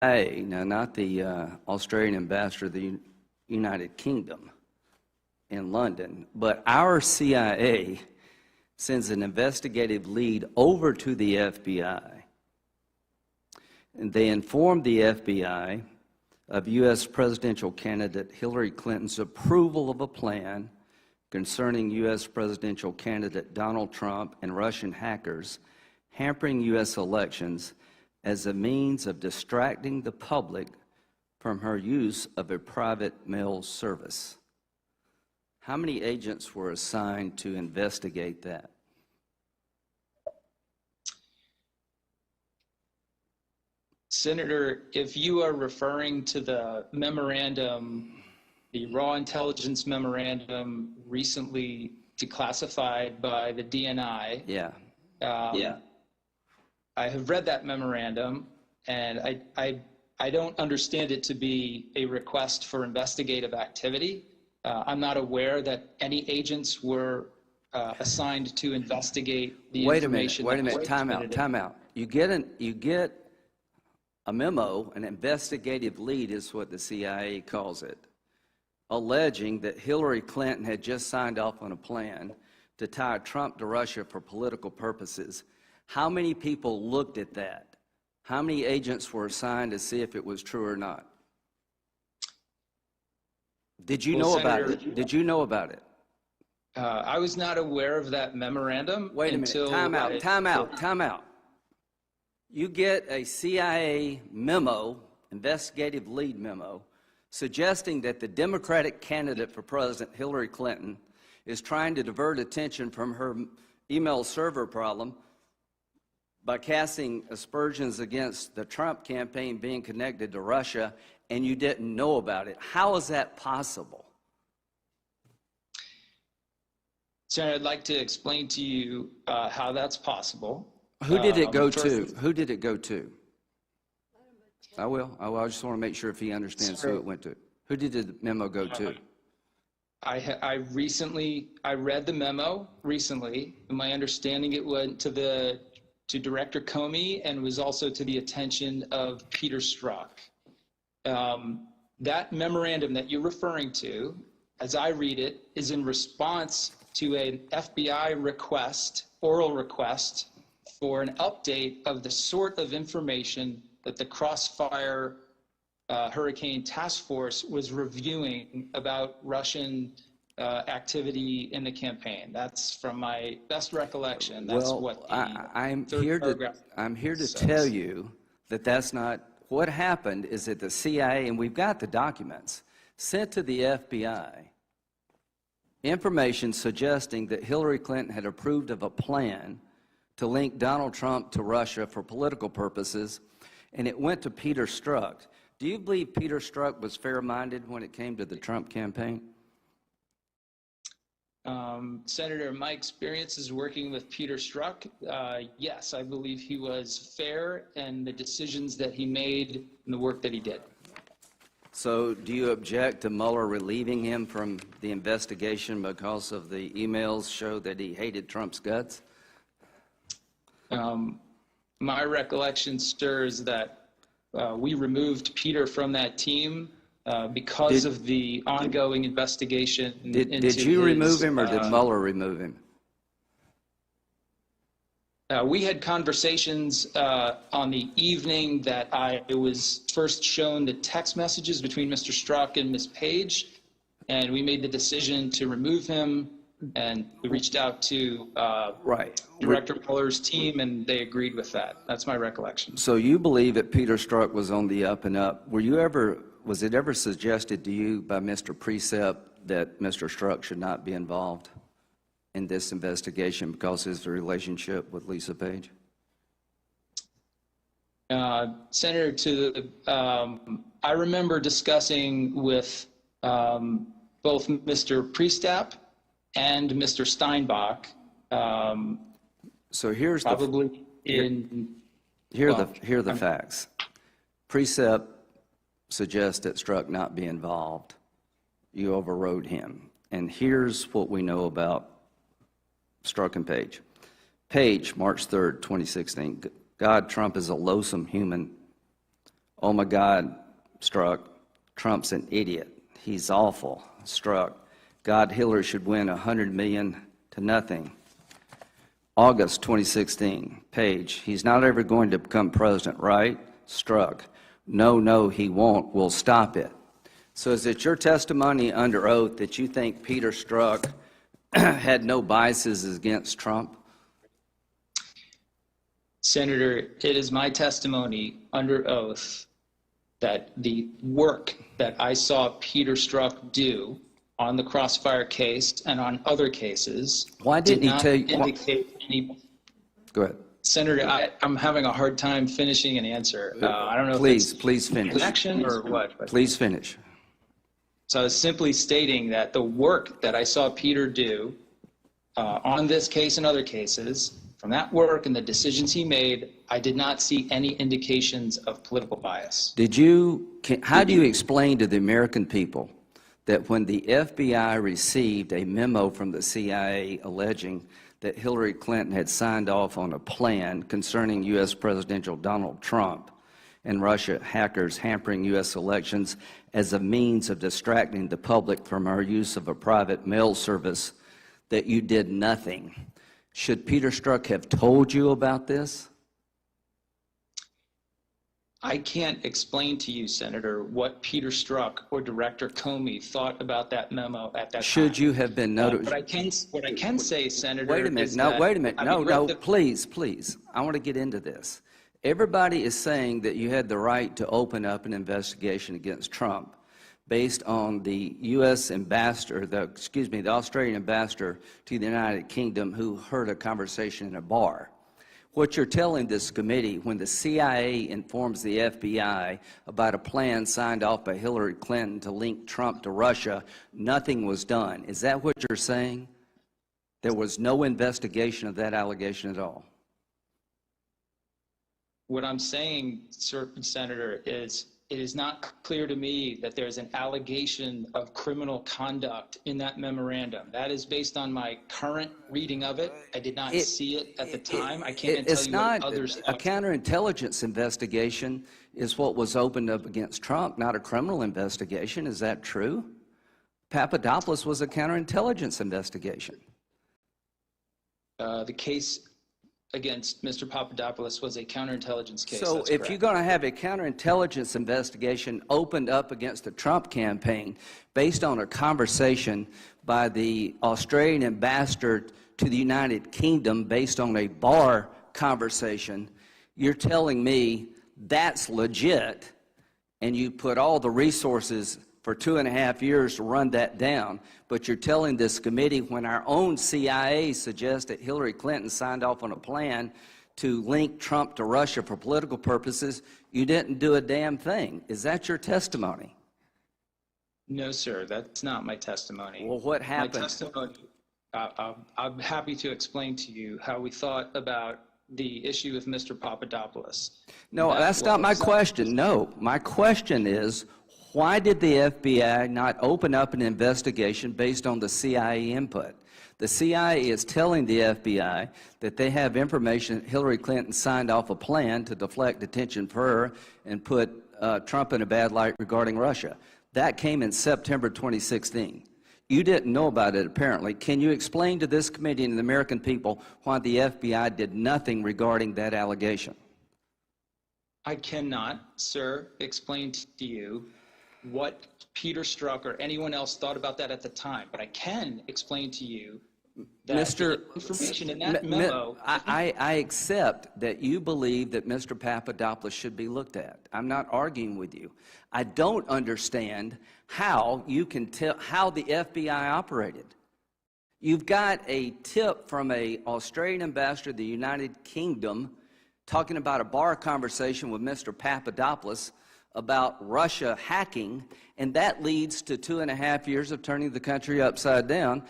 now not the Australian ambassador to the United Kingdom in London, but our CIA sends an investigative lead over to the FBI. And they informed the FBI of U.S. presidential candidate Hillary Clinton's approval of a plan concerning U.S. presidential candidate Donald Trump and Russian hackers hampering U.S. elections as a means of distracting the public from her use of a private mail service. How many agents were assigned to investigate that? Senator, if you are referring to the memorandum, the raw intelligence memorandum recently declassified by the DNI. Yeah. I have read that memorandum, and I don't understand it to be a request for investigative activity. I'm not aware that any agents were assigned to investigate the information. Wait a minute, time out. You get a memo, an investigative lead is what the CIA calls it, alleging that Hillary Clinton had just signed off on a plan to tie Trump to Russia for political purposes. How many people looked at that? How many agents were assigned to see if it was true or not? Did you know about it? Did you know about it? I was not aware of that memorandum. Wait a minute, time out. You get a CIA memo, investigative lead memo, suggesting that the Democratic candidate for president, Hillary Clinton, is trying to divert attention from her email server problem by casting aspersions against the Trump campaign being connected to Russia, and you didn't know about it. How is that possible? Senator, I'd like to explain to you how that's possible. Who did it go to? Who did it go to? I will. I just want to make sure if he understands who it went to. Who did the memo go to? I read the memo recently, and my understanding it went to Director Comey and was also to the attention of Peter Strzok. That memorandum that you're referring to, as I read it, is in response to an FBI request, oral request, for an update of the sort of information that the Crossfire Hurricane Task Force was reviewing about Russian activity in the campaign. That's from my best recollection. That's what I'm here to tell you that that's not what happened. Is that the CIA, and we've got the documents, sent to the FBI information suggesting that Hillary Clinton had approved of a plan to link Donald Trump to Russia for political purposes, and it went to Peter Strzok. Do you believe Peter Strzok was fair-minded when it came to the Trump campaign? Senator, my experience is working with Peter Strzok. Yes, I believe he was fair in the decisions that he made and the work that he did. So do you object to Mueller relieving him from the investigation because of the emails show that he hated Trump's guts? My recollection, sir, is that we removed Peter from that team because of the ongoing investigation. Did you remove him, or did Mueller remove him? We had conversations on the evening that I was first shown the text messages between Mr. Strzok and Ms. Page, and we made the decision to remove him, and we reached out to Director Mueller's team, and they agreed with that. That's my recollection. So you believe that Peter Strzok was on the up and up. Was it ever suggested to you by Mr. Precept that Mr. Strzok should not be involved in this investigation because of his relationship with Lisa Page? Senator, I remember discussing with both Mr. Precept and Mr. Steinbach. So here's probably here are the facts. Precept suggests that Strzok not be involved. You overrode him. And here's what we know about Strzok and Page. Page, March 3rd, 2016. God, Trump is a loathsome human. Oh my God, Strzok, Trump's an idiot. He's awful. Strzok, God, Hillary should win 100 million to nothing. August 2016, Page, he's not ever going to become president, right? Strzok, no, he won't. We'll stop it. So is it your testimony under oath that you think Peter Strzok had no biases against Trump? Senator, it is my testimony under oath that the work that I saw Peter Strzok do on the Crossfire case and on other cases Why didn't he tell you? indicate any. Go ahead. Senator, I'm having a hard time finishing an answer. I don't know Please, if it's please finish. connection or what. But. Please finish. So I was simply stating that the work that I saw Peter do on this case and other cases, from that work and the decisions he made, I did not see any indications of political bias. How do you explain to the American people that when the FBI received a memo from the CIA alleging that Hillary Clinton had signed off on a plan concerning U.S. Presidential Donald Trump and Russia hackers hampering U.S. elections as a means of distracting the public from our use of a private mail service, that you did nothing? Should Peter Strzok have told you about this? I can't explain to you, Senator, what Peter Strzok or Director Comey thought about that memo at that time. Should you have been notified? What I can say, Senator, wait a minute. is No, that, wait a minute. I No, mean, no, please. I want to get into this. Everybody is saying that you had the right to open up an investigation against Trump based on the U.S. ambassador, the Australian ambassador to the United Kingdom who heard a conversation in a bar. What you're telling this committee, when the CIA informs the FBI about a plan signed off by Hillary Clinton to link Trump to Russia, nothing was done. Is that what you're saying? There was no investigation of that allegation at all? What I'm saying, Senator, is it is not clear to me that there's an allegation of criminal conduct in that memorandum. That is based on my current reading of it. I did not see it at the time. I can't tell you what others thought. A counterintelligence investigation is what was opened up against Trump, not a criminal investigation. Is that true? Papadopoulos was a counterintelligence investigation. The case against Mr. Papadopoulos was a counterintelligence case. So That's if correct. you're going to have a counterintelligence investigation opened up against the Trump campaign based on a conversation by the Australian ambassador to the United Kingdom based on a bar conversation, you're telling me that's legit, and you put all the resources for 2.5 years to run that down, but you're telling this committee when our own CIA suggests that Hillary Clinton signed off on a plan to link Trump to Russia for political purposes, you didn't do a damn thing. Is that your testimony? No, sir, that's not my testimony. Well, what happened? My testimony, I'm happy to explain to you how we thought about the issue with Mr. Papadopoulos. No, that's not my question. No, my question is, why did the FBI not open up an investigation based on the CIA input? The CIA is telling the FBI that they have information that Hillary Clinton signed off a plan to deflect attention for her and put Trump in a bad light regarding Russia. That came in September 2016. You didn't know about it, apparently. Can you explain to this committee and the American people why the FBI did nothing regarding that allegation? I cannot, sir, explain to you what Peter Strzok or anyone else thought about that at the time, but I can explain to you that the information in that memo. I accept that you believe that Mr. Papadopoulos should be looked at. I'm not arguing with you. I don't understand how you can tell how the FBI operated. You've got a tip from an Australian ambassador to the United Kingdom talking about a bar conversation with Mr. Papadopoulos about Russia hacking, and that leads to 2.5 years of turning the country upside down.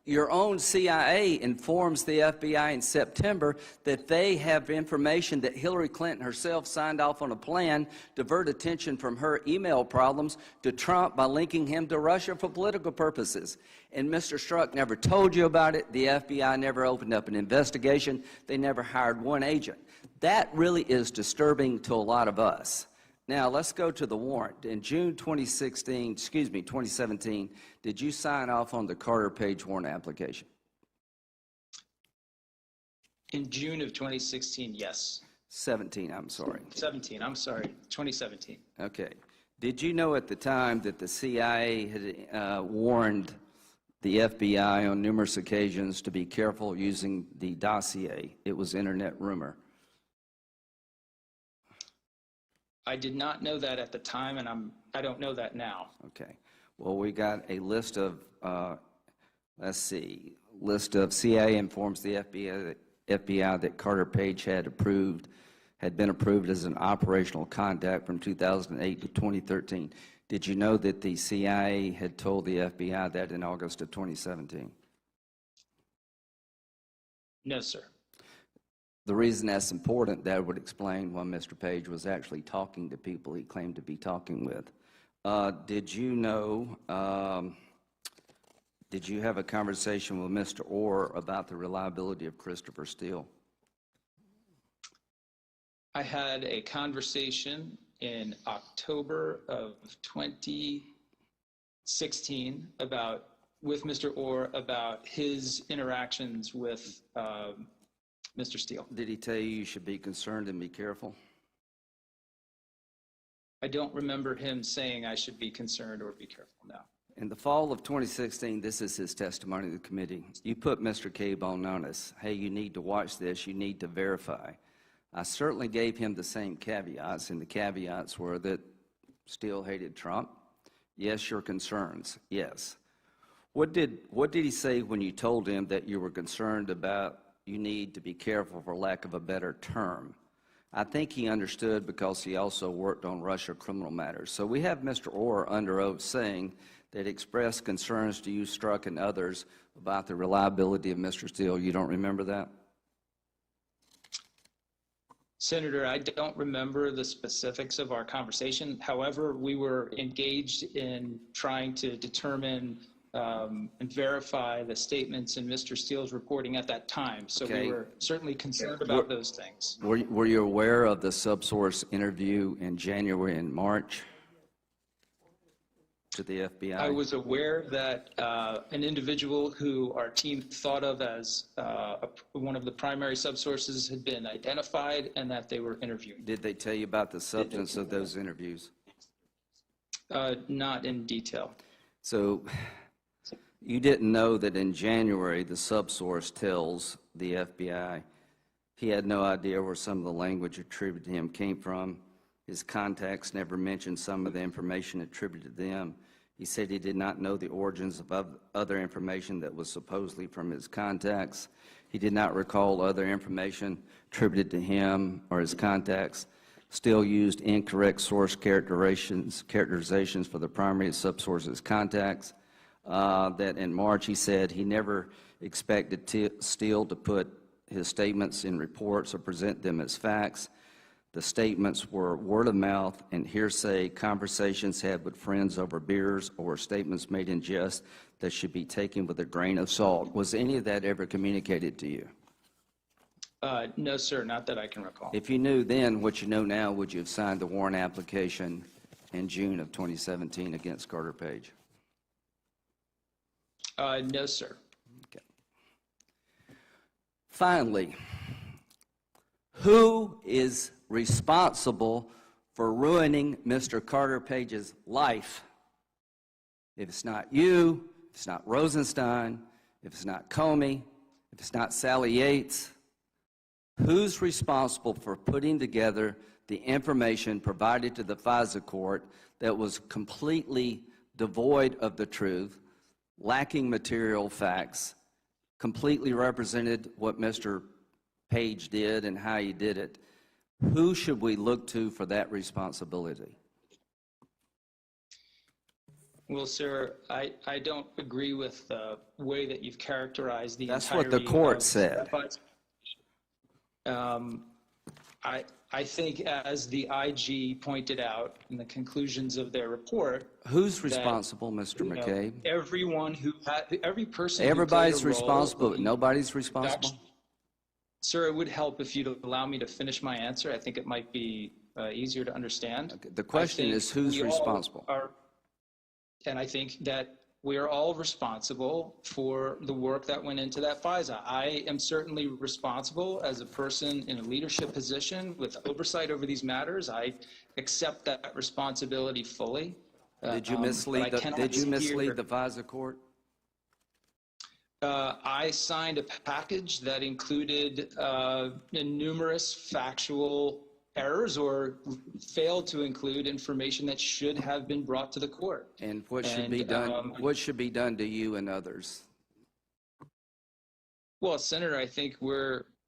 Your own CIA informs the FBI in September that they have information that Hillary Clinton herself signed off on a plan to divert attention from her email problems to Trump by linking him to Russia for political purposes. And Mr. Strzok never told you about it. The FBI never opened up an investigation. They never hired one agent. That really is disturbing to a lot of us. Now, let's go to the warrant. In June 2017, did you sign off on the Carter Page warrant application? In June of 2016, yes. 17, I'm sorry. 17, I'm sorry, 2017. Okay. Did you know at the time that the CIA had warned the FBI on numerous occasions to be careful using the dossier? It was internet rumor. I did not know that at the time, and I don't know that now. Okay. Well, we got a list of, list of CIA informs the FBI that Carter Page had been approved as an operational contact from 2008 to 2013. Did you know that the CIA had told the FBI that in August of 2017? No, sir. The reason that's important, that would explain why Mr. Page was actually talking to people he claimed to be talking with. Did you know, did you have a conversation with Mr. Orr about the reliability of Christopher Steele? I had a conversation in October of 2016 with Mr. Orr about his interactions with Mr. Steele. Did he tell you should be concerned and be careful? I don't remember him saying I should be concerned or be careful now. In the fall of 2016, this is his testimony to the committee. You put Mr. McCabe on notice. Hey, you need to watch this. You need to verify. I certainly gave him the same caveats, and the caveats were that Steele hated Trump. Yes, your concerns. Yes. What did he say when you told him that you were concerned about you need to be careful, for lack of a better term? I think he understood because he also worked on Russia criminal matters. So we have Mr. Orr under oath saying that expressed concerns to you, Strzok, and others about the reliability of Mr. Steele. You don't remember that? Senator, I don't remember the specifics of our conversation. However, we were engaged in trying to determine and verify the statements in Mr. Steele's reporting at that time. So Okay. we were certainly concerned about those things. Were you aware of the subsource interview in January and March to the FBI? I was aware that an individual who our team thought of as one of the primary subsources had been identified and that they were interviewing. Did they tell you about the substance of those interviews? Not in detail. So you didn't know that in January the subsource tells the FBI he had no idea where some of the language attributed to him came from. His contacts never mentioned some of the information attributed to them. He said he did not know the origins of other information that was supposedly from his contacts. He did not recall other information attributed to him or his contacts. Still used incorrect source characterizations for the primary subsource's contacts. That in March he said he never expected Steele to put his statements in reports or present them as facts. The statements were word of mouth and hearsay, conversations had with friends over beers, or statements made in jest that should be taken with a grain of salt. Was any of that ever communicated to you? No, sir, not that I can recall. If you knew then what you know now, would you have signed the warrant application in June of 2017 against Carter Page? No, sir. Okay. Finally, who is responsible for ruining Mr. Carter Page's life? If it's not you, if it's not Rosenstein, if it's not Comey, if it's not Sally Yates, who's responsible for putting together the information provided to the FISA court that was completely devoid of the truth, lacking material facts, completely represented what Mr. Page did and how he did it? Who should we look to for that responsibility? Well, sir, I don't agree with the way that you've characterized the That's entirety what the court of said. I think, as the IG pointed out in the conclusions of their report, Who's responsible, Mr. McCabe? everyone who had, every person who Everybody's played a role responsible, but in- nobody's responsible? Sir, it would help if you'd allow me to finish my answer. I think it might be easier to understand. Okay, the question I is think who's we all responsible? And I think that we are all responsible for the work that went into that FISA. I am certainly responsible as a person in a leadership position with oversight over these matters. I accept that responsibility fully. Did you but I mislead cannot the FISA court? I signed a package that included numerous factual errors or failed to include information that should have been brought to the court. And what should be done? What should be done to you and others? Well, Senator, I think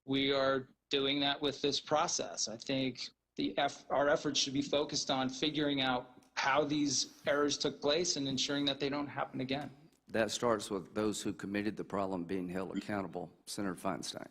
we are doing that with this process. I think our efforts should be focused on figuring out how these errors took place and ensuring that they don't happen again. That starts with those who committed the problem being held accountable. Senator Feinstein.